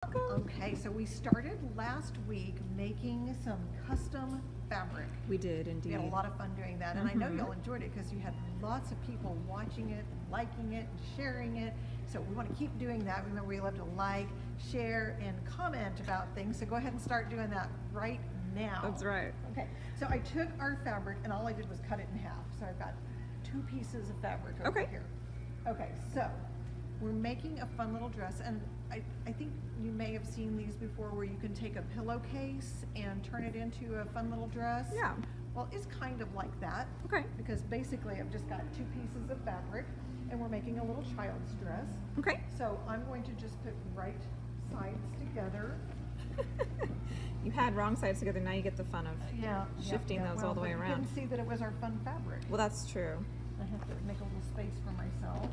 Okay, so we started last week making some custom fabric. We did indeed. We had a lot of fun doing that, and I know y'all enjoyed it because you had lots of people watching it, liking it, and sharing it. So we want to keep doing that. Remember, we love to like, share, and comment about things. So go ahead and start doing that right now. That's right. Okay, so I took our fabric and all I did was cut it in half. So I've got 2 pieces of fabric over here. Okay, so we're making a fun little dress, and I think you may have seen these before where you can take a pillowcase and turn it into a fun little dress. Yeah. Well, it's kind of like that. Okay. Because basically I've just got 2 pieces of fabric and we're making a little child's dress. Okay. So I'm going to just put right sides together. You had wrong sides together, now you get the fun of shifting those all the way You around. couldn't see that it was our fun fabric. Well, that's true. I have to make a little space for myself.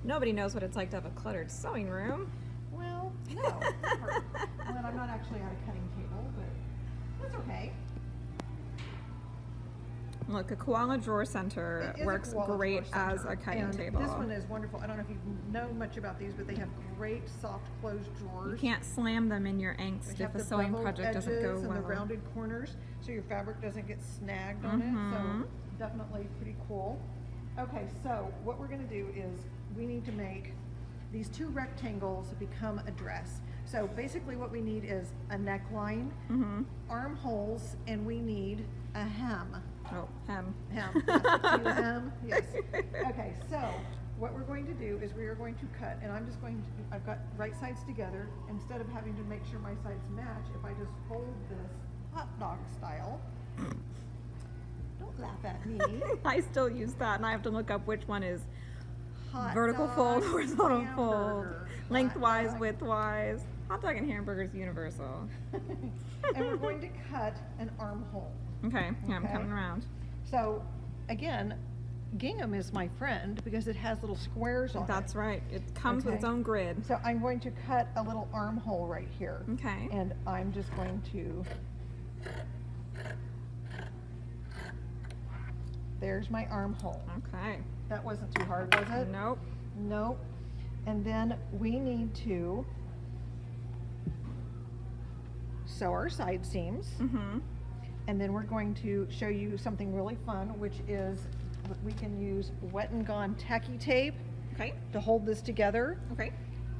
Nobody knows what it's like to have a cluttered sewing room. Well, no. Well, I'm not actually at a cutting table, but that's okay. Look, a koala drawer center It is a works koala great drawer as center, a cutting and table. This one is wonderful. I don't know if you know much about these, but they have great soft closed drawers. You can't slam them in your They angst have if a the sewing beveled project doesn't go edges and well. the rounded corners, so your fabric doesn't get snagged on it. So definitely pretty cool. Okay, so what we're going to do is we need to make these 2 rectangles become a dress. So basically what we need is a neckline, armholes, and we need a hem. Oh, hem. Hem. Yes. See the hem? Yes. Okay, so what we're going to do is we are going to cut, and I'm just going to, I've got right sides together. Instead of having to make sure my sides match, if I just fold this hot dog style. Don't laugh at me. I still use that, and I have to look up which one is Hot vertical dog, fold, horizontal fold, hamburger, lengthwise, hot dog. widthwise. Hot dog and hamburger is universal. And we're going to cut an armhole. Okay, yeah, I'm Okay. coming around. So again, gingham is my friend because it has little squares on That's it. right. It comes with its Okay. own grid. So I'm going to cut a little armhole right here. Okay. And I'm just going to, there's my armhole. Okay. That wasn't too hard, was it? Nope. Nope. And then we need to sew our side seams. Mm-hmm. And then we're going to show you something really fun, which is we can use Wet and Gone tacky tape Okay. to hold this together, Okay.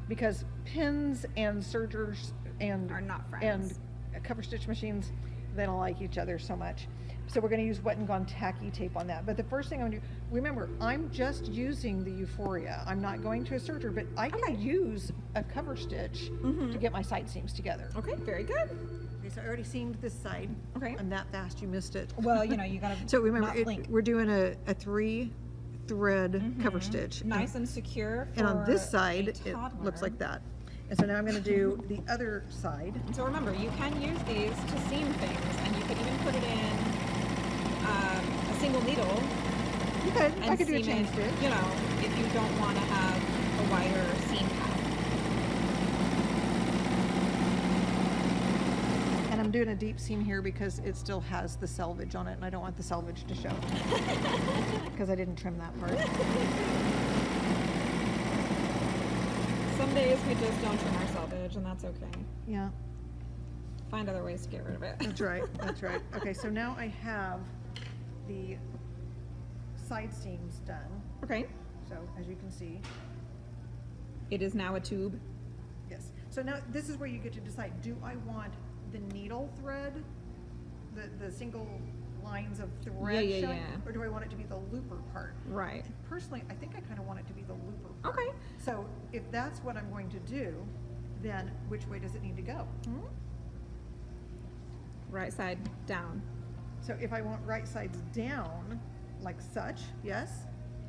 because pins and sergers and Are not friends. and cover stitch machines, they don't like each other so much. So we're going to use Wet and Gone tacky tape on that. But the first thing I'm going to do, remember, I'm just using the Euphoria. I'm not going to a serger, but I can use a cover stitch to get my side seams together. Okay, very good. Okay, so I already seamed this side. Okay. I'm that fast, you missed it. Well, you know, you gotta So remember, not blink. we're doing a 3-thread cover stitch. Nice and secure for And on this a side, it toddler. looks like that. And so now I'm going to do the other side. And so remember, you can use these to seam things, and you could even put it in a single needle You could, and I could do a seam chain it, stitch. you know, if you don't want to have a wider seam path. And I'm doing a deep seam here because it still has the selvage on it, and I don't want the selvage to show. Because I didn't trim that part. Some days we just don't trim our selvage, and that's okay. Yeah, Find other ways to get rid of it. that's right, that's right. Okay, so now I have the side seams done. Okay. So as you can see, It is now a tube. yes. So now this is where you get to decide, do I want the needle thread, the single lines of thread Yeah, showing, yeah. or do I want it to be the looper part? Right. Personally, I think I kind of want it to be the looper part. Okay. So if that's what I'm going to do, then which way does it need to go? Right side down. So if I want right sides down, like such, yes?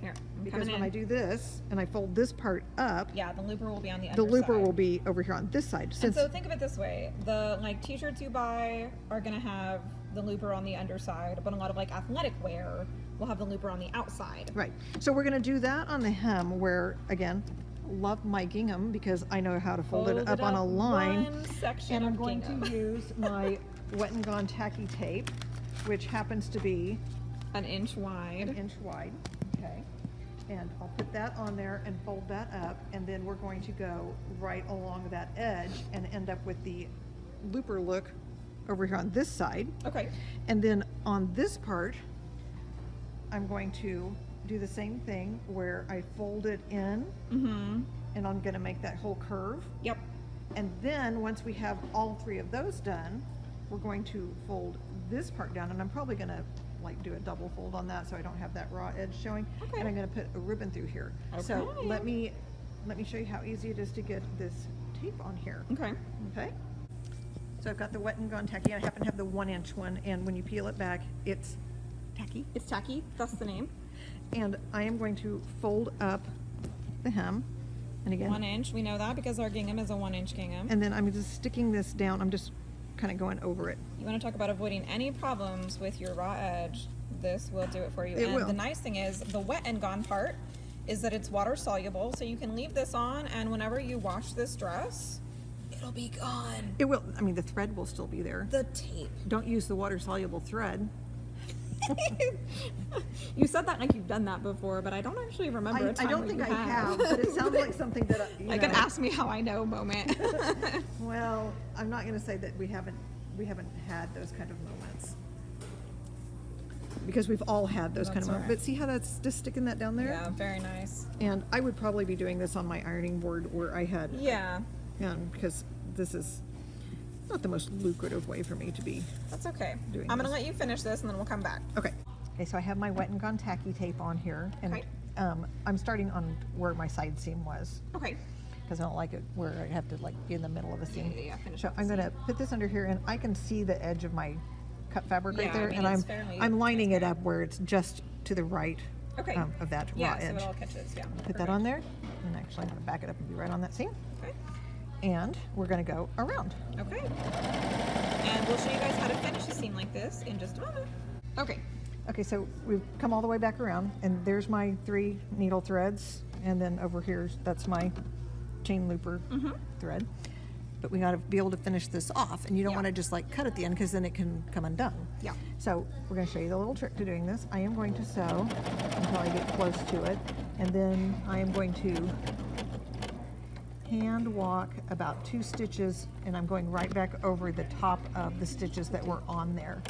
Here. I'm Because coming when in. I do this and I fold this part up, Yeah, the looper will be on the the underside. looper will be over here on this side. And Since so think of it this way: the like t-shirts you buy are gonna have the looper on the underside, but a lot of like athletic wear will have the looper on the outside. right. So we're going to do that on the hem where, again, love my gingham because I know how to fold it up on a line. One section And I'm of going gingham. to use my Wet and Gone tacky tape, which happens to be an inch wide. an inch wide. Okay. And I'll put that on there and fold that up, and then we're going to go right along that edge and end up with the looper look over here on this side. Okay. And then on this part, I'm going to do the same thing where I fold it in, and I'm gonna make that whole curve. Yep. And then once we have all 3 of those done, we're going to fold this part down, and I'm probably gonna like do a double fold on that so I don't have that raw edge showing. Okay. And I'm gonna put a ribbon through here. So Okay. let me show you how easy it is to get this tape on here. Okay. Okay. So I've got the Wet and Gone Tacky. I happen to have the 1-inch one, and when you peel it back, it's tacky. It's tacky. That's the name. And I am going to fold up the hem, and again, 1 inch. We know that because our gingham is a 1-inch gingham. and then I'm just sticking this down. I'm just kind of going over it. You want to talk about avoiding any problems with your raw edge, this will do it for you. It and will. the nice thing is the Wet and Gone part is that it's water soluble, so you can leave this on, and whenever you wash this dress, it'll be gone. It will, I mean, the thread will still be there. The tape. Don't use the water-soluble thread. You said that like you've done that before, but I don't actually remember a time I don't where think you I have, but it sounds like something that, Like an ask me how I know moment. Well, I'm not gonna say that we haven't had those kind of moments. Because we've all had those kind That's of moments. right. But see how that's just sticking that down there? Yeah, very nice. And I would probably be doing this on my ironing board where I had, Yeah, because this is not the most lucrative way for me to be. that's okay. Doing I'm gonna this. let you finish this and then we'll come back. Okay. Okay, so I have my Wet and Gone Tacky tape on here, and Okay. I'm starting on where my side seam was, Okay. because I don't like it where I have to like be in the middle of a seam. Yeah, finish So up the I'm gonna put this under here, and I can see the edge of my cut fabric right Yeah, I there, mean, and it's fairly I'm lining it up where it's just to the right Okay. of that Yeah, raw so edge. it all catches. Yeah. Put that on there, and actually I'm gonna back it up and be right on that seam, Okay. and we're gonna go around. Okay. And we'll show you guys how to finish a seam like this in just a moment. Okay. Okay, so we've come all the way back around, and there's my 3 needle threads, and then over here, that's my chain looper thread. But we gotta be able to finish this off, and you don't Yeah. wanna just like cut at the end, because then it can come undone. Yeah. So we're gonna show you the little trick to doing this. I am going to sew until I get close to it, and then I am going to hand walk about 2 stitches, and I'm going right back over the top of the stitches that were on there.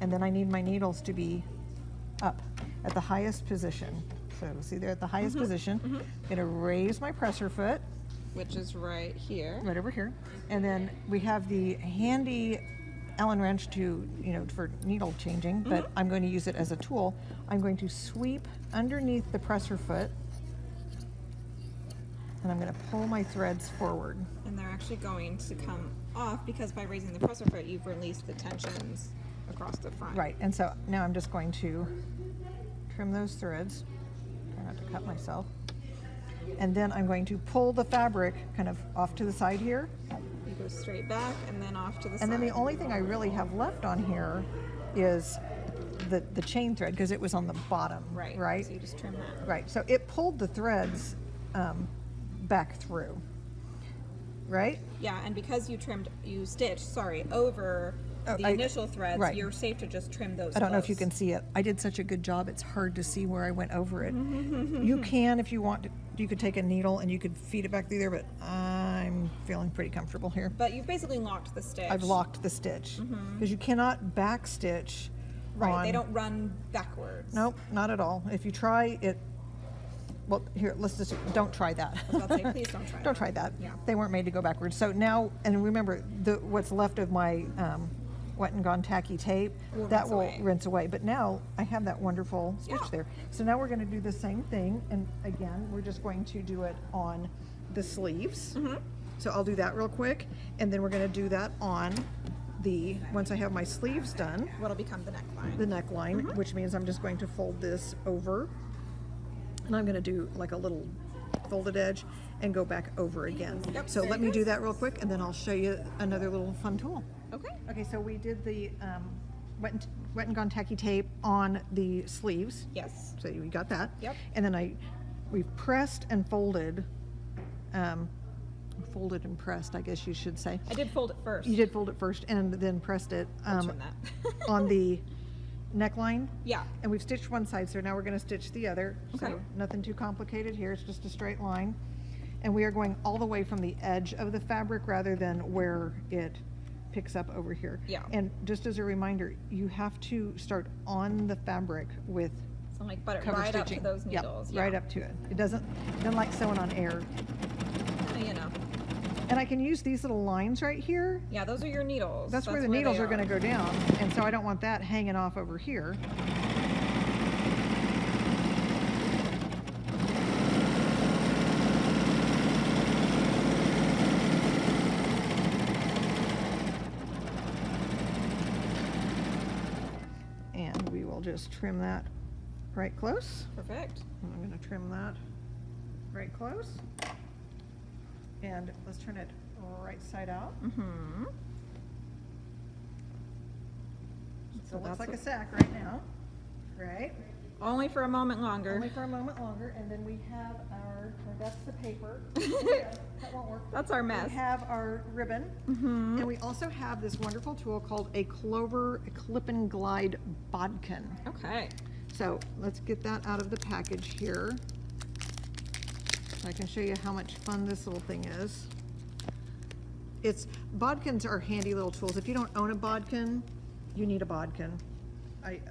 And then I need my needles to be up at the highest position. So see, they're at the highest position. I'm gonna raise my presser foot Which is right here. right over here. And then we have the handy Allen wrench to, for needle changing, but I'm going to use it as a tool. I'm going to sweep underneath the presser foot, and I'm going to pull my threads forward. And they're actually going to come off because by raising the presser foot, you've released the tensions across the front. Right, and so now I'm just going to trim those threads. Try not to cut myself. And then I'm going to pull the fabric kind of off to the side here. You go straight back and then off to the side. And then the only thing I really have left on here is the chain thread, because it was on the bottom, Right. right? So you just trim that. Right, so it pulled the threads back through, right? Yeah, and because you stitched, over the initial threads, right. you're safe to just trim those. I don't know if you close. can see it. I did such a good job, it's hard to see where I went over it. You can, if you want to, you could take a needle and you could feed it back through there, but I'm feeling pretty comfortable here. But you've basically locked the stitch. I've locked the stitch, because you cannot back stitch. Right, they don't run backwards. Nope, not at all. If you try it, well, here, let's just, don't try that. I was about to say, please don't try that. Don't try that. Yeah. They weren't made to go backwards. So now, and remember, what's left of my Wet and Gone Tacky tape, Will that rinse will away. rinse away. But now I have that wonderful stitch Yeah. there. So now we're going to do the same thing, and again, we're just going to do it on the sleeves. So I'll do that real quick, and then we're going to do that on once I have my sleeves done, What'll become the neckline. the neckline, which means I'm just going to fold this over, and I'm going to do like a little folded edge and go back over again. Yep, So very let me good. do that real quick, and then I'll show you another little fun tool. Okay. Okay, so we did the Wet and Gone Tacky tape on the sleeves. Yes. So we got that. Yep. And then we've pressed and folded, folded and pressed, I guess you should say. I did fold it first. You did fold it first and then pressed it I'll trim that. on the neckline. Yeah. And we've stitched one side, so now we're going to stitch the other. Okay. So nothing too complicated here, it's just a straight line. And we are going all the way from the edge of the fabric rather than where it picks up over here. Yeah. And just as a reminder, you have to start on the fabric with So like butter cover right stitching. up to those Yep, needles. right up to it. It doesn't like sewing on air. You know. And I can use these little lines right here. Yeah, those are your needles. That's where the needles are going to go down. And so I don't want that hanging off over here. And we will just trim that right close. Perfect. And I'm going to trim that right close. And let's turn it right side out. Mm-hmm. So it looks that's like a what- sack right now, right? Only for a moment longer. Only for a moment longer, and then we have our, or that's the paper. Yeah, that won't work. That's our mess. We have our ribbon, Mm-hmm. and we also have this wonderful tool called a Clover Clip and Glide bodkin. Okay. So let's get that out of the package here. I can show you how much fun this little thing is. Bodkins are handy little tools. If you don't own a bodkin, you need a bodkin.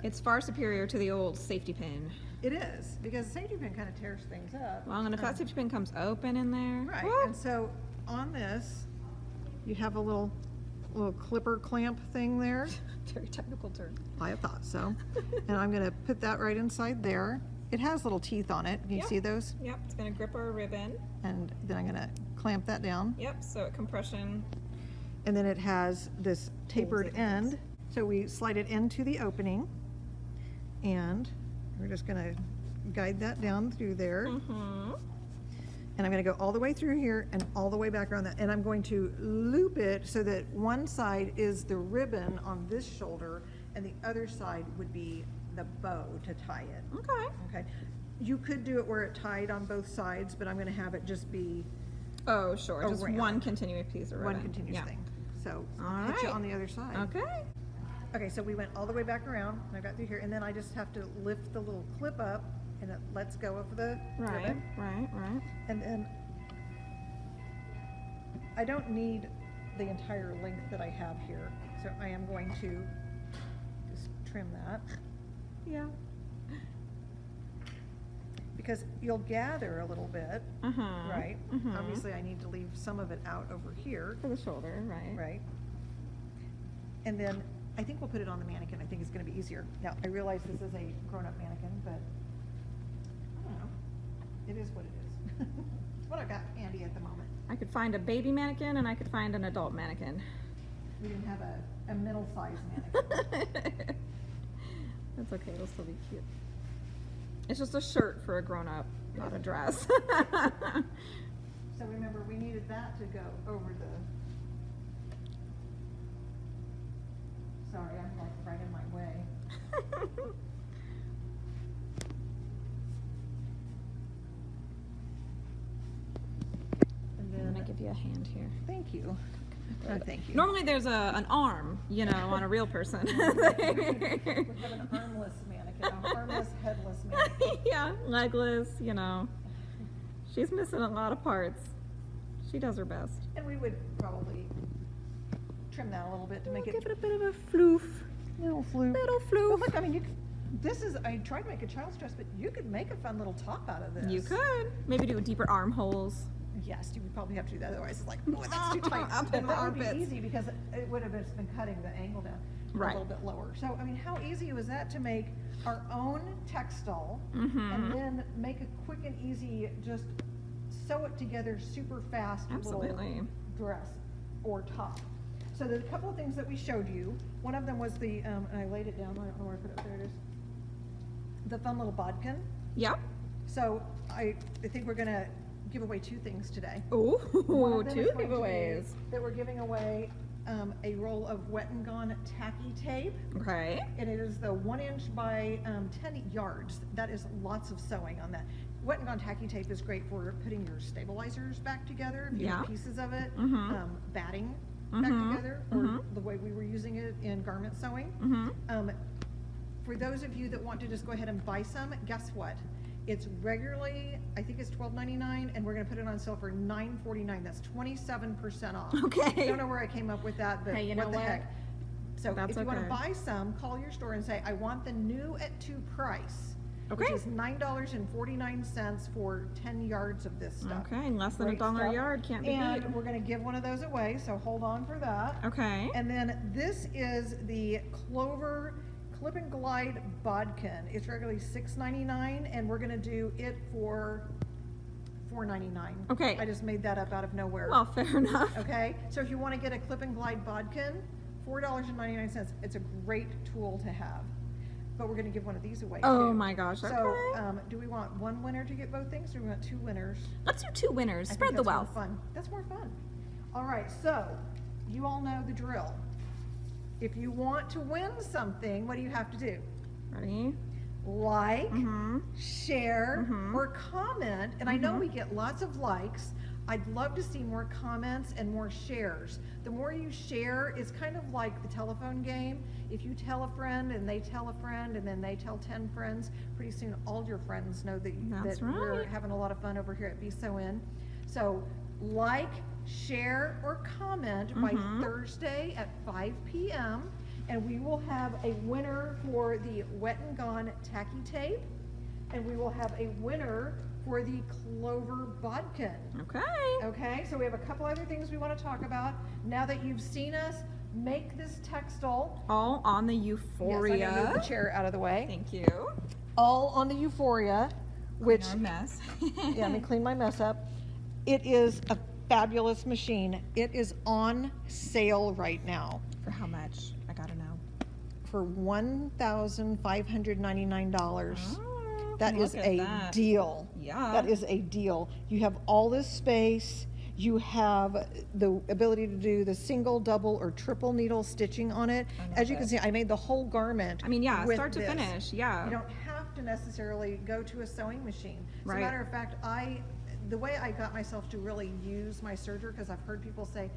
It's far superior to the old safety pin. It is, because the safety pin kind of tears things up. Well, and if that safety pin comes open in there. Right, whoop. and so on this, you have a little clipper clamp thing there. Very technical term. I thought so. And I'm gonna put that right inside there. It has little teeth on it. Can you Yep. see those? Yep, it's gonna grip our ribbon. And then I'm gonna clamp that down. Yep, so compression. And then it has this tapered end. So we slide it into the opening. And we're just gonna guide that down through there. Mm-hmm. And I'm gonna go all the way through here and all the way back around that. And I'm going to loop it so that one side is the ribbon on this shoulder and the other side would be the bow to tie it. Okay. Okay. You could do it where it tied on both sides, but I'm gonna have it just be Oh, sure. Just Around. one continuous piece of ribbon. one continuous Yeah. thing. So All I'll hit you right. on the other side. Okay. Okay, so we went all the way back around, and I got through here, and then I just have to lift the little clip up, and it lets go of the Right, ribbon. right. And then I don't need the entire length that I have here, so I am going to just trim that. Yeah. Because you'll gather a little bit, Uh-huh. right? Mhm. Obviously, I need to leave some of it out over here, For the shoulder, right. right? And then I think we'll put it on the mannequin. I think it's gonna be easier. Now, I realize this is a grown-up mannequin, but I don't know. It is what it is. It's what I got handy at the moment. I could find a baby mannequin and I could find an adult mannequin. We didn't have a middle-sized mannequin. That's okay, it'll still be cute. It's just a shirt for a grown-up, not a dress. So remember, we needed that to go over the, sorry, I'm like right in my way. And I'm gonna then, give you a hand here. thank you. Oh, thank you. Normally there's an arm, you know, on a real person. We have an armless mannequin, an armless, headless mannequin. Yeah, legless, you know. She's missing a lot of parts. She does her best. And we would probably trim that a little bit to make Give it it a bit of a floof. little floof. Little Well, floof. look, I mean, I tried to make a child's dress, but you could make a fun little top out of this. You could. Maybe do deeper armholes. Yes, you would probably have to do that, otherwise it's like, oh, that's too tight. Up in And the that would be armpits. easy because it would have just been cutting the angle down Right. a little bit lower. So, I mean, how easy was that to make our own textile Mm-hmm. and then make a quick and easy, just sew it together super fast Absolutely. little dress or top. So there's a couple of things that we showed you. One of them was the, and I laid it down, I don't know where I put it, there it is. The fun little bodkin. Yep. So I think we're gonna give away two things today. Ooh, One of them two is going to be giveaways. that we're giving away a roll of Wet and Gone tacky tape, Okay. and it is the 1 inch by 10 yards. That is lots of sewing on that. Wet and Gone tacky tape is great for putting your stabilizers back together, if you have Yeah. pieces of it, Mhm. batting back Mhm. together, or Mhm. the way we were using it in garment sewing. Mm-hmm. for those of you that want to just go ahead and buy some, guess what? It's regularly, I think it's $12.99, and we're gonna put it on sale for $9.49. That's 27% off. Okay. I don't know where I came up with that, but Hey, you know what the what? heck. So That's if you wanna okay. buy some, call your store and say, I want the new at 2 price. Which Okay. is $9.49 for 10 yards of this stuff. Okay, less than Great $1 a stuff. yard, can't be And beat. we're gonna give one of those away, so hold on for that. Okay. And then this is the Clover Clip and Glide Bodkin. It's regularly $6.99, and we're gonna do it for $4.99. Okay. I just made that up out of nowhere. Well, fair enough. Okay, so if you wanna get a Clip and Glide Bodkin, $4.99. It's a great tool to have. But we're gonna give one of these away Oh too. my gosh, So, okay. do we want one winner to get both things, or do we want 2 winners? Let's do 2 winners. I Spread think the that's more wealth. fun. That's more fun. All right, so you all know the drill. If you want to win something, what do you have to do? Ready? Like, Mm-hmm. share, Mhm. or comment. And I know Mhm. we get lots of likes. I'd love to see more comments and more shares. The more you share, it's kind of like the telephone game. If you tell a friend and they tell a friend and then they tell 10 friends, pretty soon all your friends know that, That's we're right. having a lot of fun over here at Be So In. So like, share, or comment by Mhm. Thursday at 5 p.m. And we will have a winner for the Wet and Gone tacky tape. And we will have a winner for the Clover Bodkin. Okay. Okay, so we have a couple other things we want to talk about. Now that you've seen us make this textile, All on the Euphoria. yes, I'm gonna move the chair out of the way. Thank you. All on the Euphoria, which, Our mess. yeah, let me clean my mess up. It is a fabulous machine. It is on sale right now For how much? I gotta know. for $1,599. Oh, That is look at a that. deal. Yeah. That is a deal. You have all this space. You have the ability to do the single, double, or triple needle stitching on it. I love As you can it. see, I made the whole garment. I mean, yeah, with start to this. finish. Yeah. You don't have to necessarily go to a sewing machine. As Right. a matter of fact, the way I got myself to really use my serger, because I've heard people say,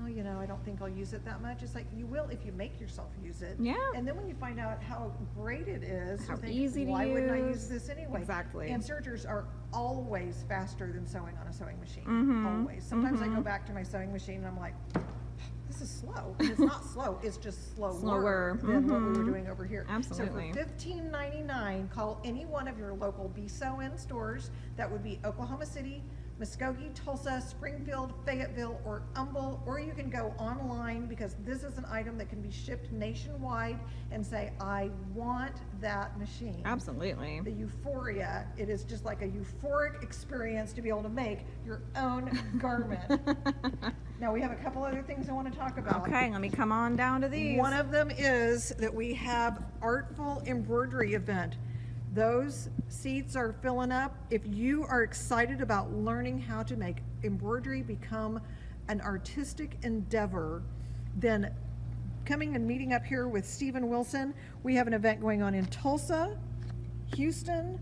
oh, you know, I don't think I'll use it that much. It's like, you will if you make yourself use it. Yeah. And then when you find out how great it is, How you think, easy to why wouldn't I use? use this anyway? Exactly. And sergers are always faster than sewing on a sewing machine. Mhm. Always. Sometimes I go Mhm. back to my sewing machine and I'm like, this is slow. And it's not slow, it's just slower than what we were Mhm. doing over here. Absolutely. So for $15.99, call any one of your local Be So In stores. That would be Oklahoma City, Muskogee, Tulsa, Springfield, Fayetteville, or Humble, or you can go online, because this is an item that can be shipped nationwide, and say, I want that machine. Absolutely. The Euphoria, it is just like a euphoric experience to be able to make your own garment. Now, we have a couple other things I want to talk about. Okay, let me come on down to these. One of them is that we have Artful Embroidery event. Those seats are filling up. If you are excited about learning how to make embroidery become an artistic endeavor, then coming and meeting up here with Stephen Wilson, we have an event going on in Tulsa, Houston,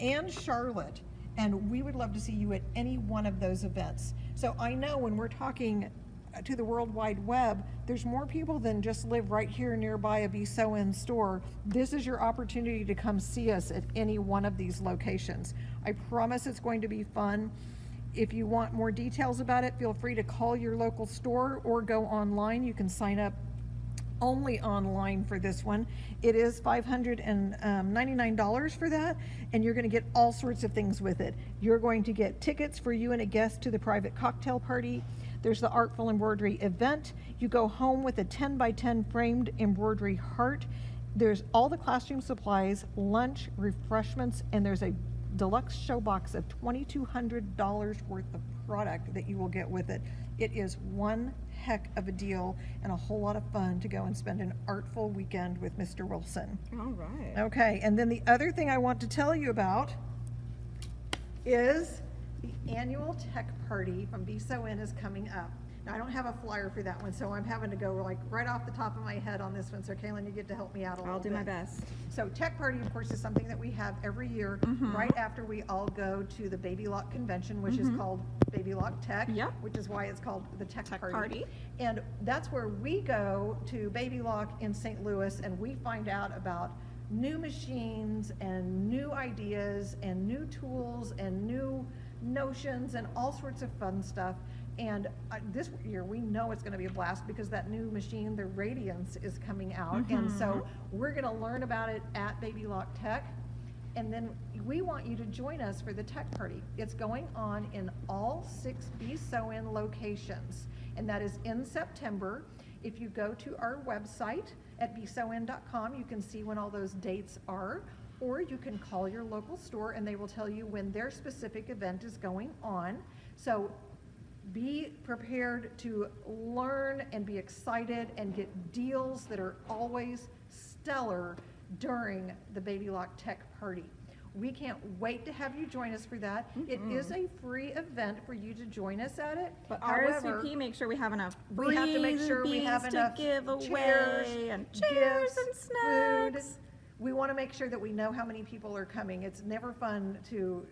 and Charlotte. And we would love to see you at any one of those events. So I know when we're talking to the World Wide Web, there's more people than just live right here nearby a Be So In store. This is your opportunity to come see us at any one of these locations. I promise it's going to be fun. If you want more details about it, feel free to call your local store or go online. You can sign up only online for this one. It is $599 for that, and you're going to get all sorts of things with it. You're going to get tickets for you and a guest to the private cocktail party. There's the Artful Embroidery event. You go home with a 10 by 10 framed embroidery heart. There's all the classroom supplies, lunch, refreshments, and there's a deluxe show box of $2,200 worth of product that you will get with it. It is one heck of a deal and a whole lot of fun to go and spend an artful weekend with Mr. Wilson. All right. Okay, and then the other thing I want to tell you about is the annual tech party from Be So In is coming up. Now, I don't have a flyer for that one, so I'm having to go like right off the top of my head on this one. So Kaylin, you get to help me out a little I'll bit. do my best. So Tech Party, of course, is something that we have every year right after we all go to the Baby Lock convention, which is called Baby Lock Tech, Yep. which is why it's called the Tech Tech Party. Party. And that's where we go to Baby Lock in St. Louis, and we find out about new machines and new ideas and new tools and new notions and all sorts of fun stuff. And this year, we know it's going to be a blast because that new machine, the Radiance, is coming out. And so we're going to learn about it at Baby Lock Tech. And then we want you to join us for the tech party. It's going on in all 6 Be So In locations, and that is in September. If you go to our website at besoin.com, you can see when all those dates are, or you can call your local store and they will tell you when their specific event is going on. So be prepared to learn and be excited and get deals that are always stellar during the Baby Lock Tech Party. We can't wait to have you join us for that. It is a free event for you to join us at it. But However, RSVP, make sure we have enough we have to make sure we have enough to give away chairs, and chairs gifts, and snacks. food. We want to make sure that we know how many people are coming. It's never fun to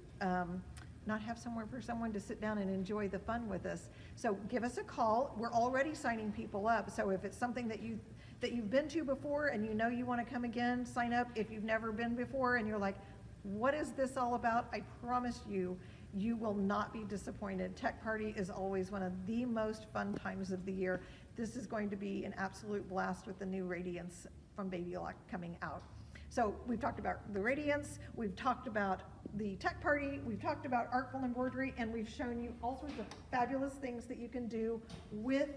not have somewhere for someone to sit down and enjoy the fun with us. So give us a call. We're already signing people up. So if it's something that you've been to before and you know you want to come again, sign up. If you've never been before and you're like, what is this all about? I promise you, you will not be disappointed. Tech Party is always one of the most fun times of the year. This is going to be an absolute blast with the new Radiance from Baby Lock coming out. So we've talked about the Radiance, we've talked about the Tech Party, we've talked about Artful Embroidery, and we've shown you all sorts of fabulous things that you can do with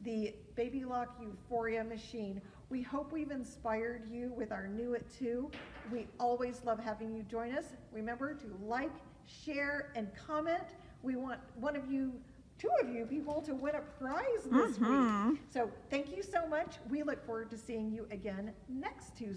the Baby Lock Euphoria machine. We hope we've inspired you with our New It Too. We always love having you join us. Remember to like, share, and comment. We want two of you people to win a prize this week. So thank you so much. We look forward to seeing you again next Tuesday.